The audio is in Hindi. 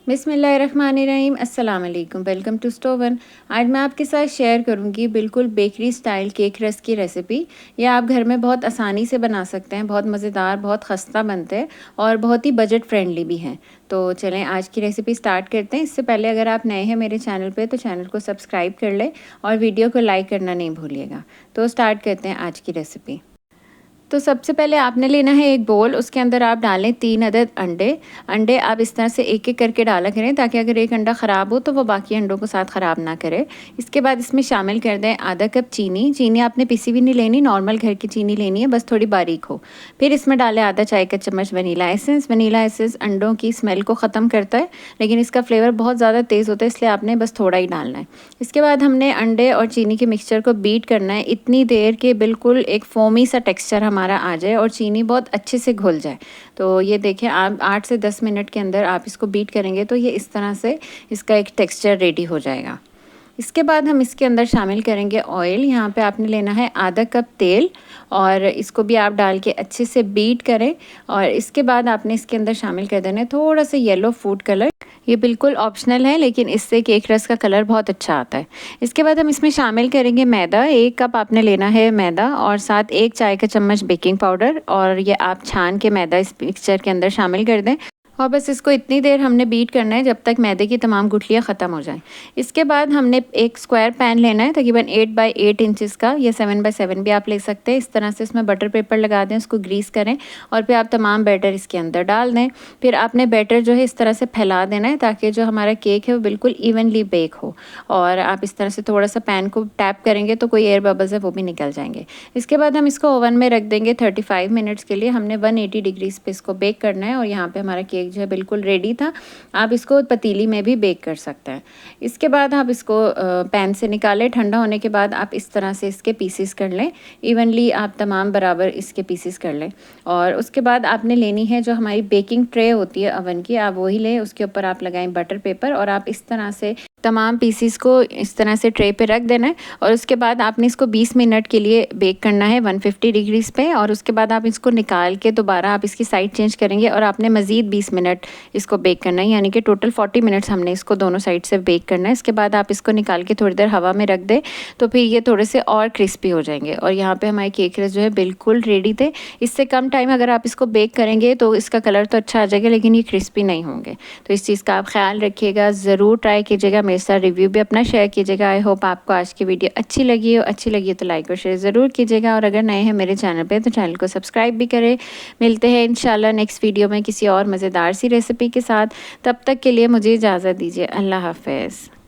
बिस्मिल्लाहिर्रहमानिर्रहीम। अस्सलाम वालेकुम। वेलकम टू स्टोवन। आज मैं आपके साथ शेयर करूंगी बिल्कुल बेकरी स्टाइल केक रस्क की रेसिपी। ये आप घर में बहुत आसानी से बना सकते हैं। बहुत मज़ेदार, बहुत खस्ता बनते हैं और बहुत ही बजट फ्रेंडली भी हैं। तो चलें आज की रेसिपी स्टार्ट करते हैं। इससे पहले अगर आप नए हैं मेरे चैनल पे तो चैनल को सब्सक्राइब कर लें और वीडियो को लाइक करना नहीं भूलिएगा। तो स्टार्ट करते हैं आज की रेसिपी। तो सबसे पहले आपने लेना है एक बोल, उसके अंदर आप डालें 3 अदद अंडे। अंडे आप इस तरह से एक एक करके डाला करें ताकि अगर एक अंडा ख़राब हो तो वो बाकी अंडों को साथ ख़राब ना करे। इसके बाद इसमें शामिल कर दें आधा कप चीनी। चीनी आपने पिसी भी नहीं लेनी, नॉर्मल घर की चीनी लेनी है, बस थोड़ी बारीक हो। फिर इसमें डालें आधा चाय का चम्मच वनीला एसेंस। वनीला एसेंस अंडों की स्मेल को ख़त्म करता है, लेकिन इसका फ्लेवर बहुत ज़्यादा तेज़ होता है, इसलिए आपने बस थोड़ा ही डालना है। इसके बाद हमने अंडे और चीनी के मिक्सचर को बीट करना है इतनी देर के बिल्कुल एक फोमी सा टेक्सचर हमारा आ जाए और चीनी बहुत अच्छे से घुल जाए। तो ये देखें, आप 8 से 10 मिनट के अंदर आप इसको बीट करेंगे तो ये इस तरह से इसका एक टेक्सचर रेडी हो जाएगा। इसके बाद हम इसके अंदर शामिल करेंगे ऑयल। यहाँ पे आपने लेना है आधा कप तेल और इसको भी आप डाल के अच्छे से बीट करें। और इसके बाद आपने इसके अंदर शामिल कर देना है थोड़ा सा येलो फूड कलर। ये बिल्कुल ऑप्शनल है, लेकिन इससे केक रस का कलर बहुत अच्छा आता है। इसके बाद हम इसमें शामिल करेंगे मैदा। 1 कप आपने लेना है मैदा और साथ 1 चाय का चम्मच बेकिंग पाउडर, और ये आप छान के मैदा इस मिक्सचर के अंदर शामिल कर दें। और बस इसको इतनी देर हमने बीट करना है जब तक मैदे की तमाम गुठलियाँ ख़त्म हो जाएं। इसके बाद हमने एक स्क्वायर पैन लेना है तकरीबन 8 बाई 8 इंचज़ का, या 7 बाई 7 भी आप ले सकते हैं। इस तरह से इसमें बटर पेपर लगा दें, उसको ग्रीस करें और फिर आप तमाम बैटर इसके अंदर डाल दें। फिर आपने बैटर जो है इस तरह से फैला देना है ताकि जो हमारा केक है वो बिल्कुल इवनली बेक हो। और आप इस तरह से थोड़ा सा पैन को टैप करेंगे तो कोई एयर बबल्स है वो भी निकल जाएंगे। इसके बाद हम इसको ओवन में रख देंगे 35 मिनट्स के लिए। हमने 180 डिग्रीज पे इसको बेक करना है और यहाँ पे हमारा केक जो है बिल्कुल रेडी था। आप इसको पतीली में भी बेक कर सकते हैं। इसके बाद आप इसको पैन से निकालें। ठंडा होने के बाद आप इस तरह से इसके पीसेस कर लें, इवनली आप तमाम बराबर इसके पीसेस कर लें। और उसके बाद आपने लेनी है जो हमारी बेकिंग ट्रे होती है ओवन की, आप वही लें। उसके ऊपर आप लगाएं बटर पेपर और आप इस तरह से तमाम पीसीस को इस तरह से ट्रे पे रख देना है। और उसके बाद आपने इसको 20 मिनट के लिए बेक करना है 150 डिग्रीज़ पे। और उसके बाद आप इसको निकाल के दोबारा आप इसकी साइड चेंज करेंगे और आपने मज़ीद 20 मिनट इसको बेक करना है, यानी कि टोटल 40 मिनट्स हमने इसको दोनों साइड से बेक करना है। इसके बाद आप इसको निकाल के थोड़ी देर हवा में रख दें तो फिर ये थोड़े से और क्रिस्पी हो जाएंगे। और यहाँ पर हमारे केक रस जो है बिल्कुल रेडी थे। इससे कम टाइम अगर आप इसको बेक करेंगे तो इसका कलर तो अच्छा आ जाएगा, लेकिन ये क्रिस्पी नहीं होंगे। तो इस चीज़ का आप ख्याल रखिएगा, ज़रूर ट्राई कीजिएगा। मेरे साथ रिव्यू भी अपना शेयर कीजिएगा। आई होप आपको आज की वीडियो अच्छी लगी हो। अच्छी लगी तो लाइक और शेयर ज़रूर कीजिएगा। और अगर नए हैं मेरे चैनल पे तो चैनल को सब्सक्राइब भी करें। मिलते हैं इंशाल्लाह नेक्स्ट वीडियो में किसी और मज़ेदार सी रेसिपी के साथ। तब तक के लिए मुझे इजाज़त दीजिए। अल्लाह हाफ़िज़।